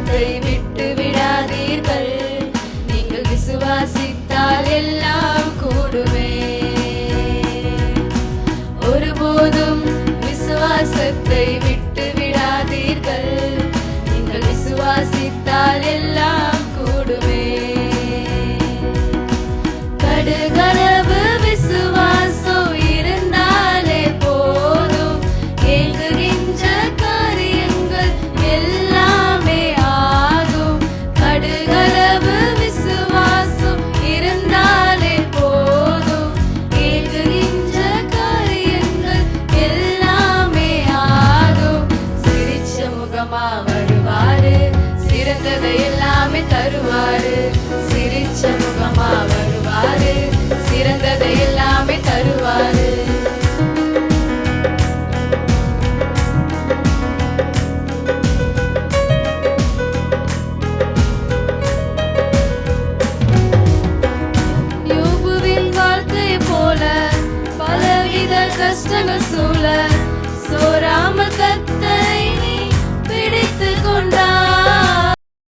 விசுவாசத்தை விட்டு விடாதீர்கள். நீங்கள் விசுவாசித்தால் எல்லாம் கூடுமே. ஒருபோதும் விசுவாசத்தை விட்டு விடாதீர்கள். நீங்கள் விசுவாசித்தால் எல்லாம் கூடுமே. கடுகளவு விசுவாசம் இருந்தாலே போதும், கேட்கின்ற காரியங்கள் எல்லாமே ஆகும். கடுகளவு விசுவாசம் இருந்தாலே போதும், கேட்கின்ற காரியங்கள் எல்லாமே ஆகும். சிரிச்ச முகமா வருவாரு, சிறந்ததை எல்லாமே தருவாரு. சிரிச்ச முகமா வருவாரு, சிறந்ததை எல்லாமே தருவாரு. யோபுவின் வாழ்க்கை போல பலவித கஷ்டங்கள் சூழ, சோராம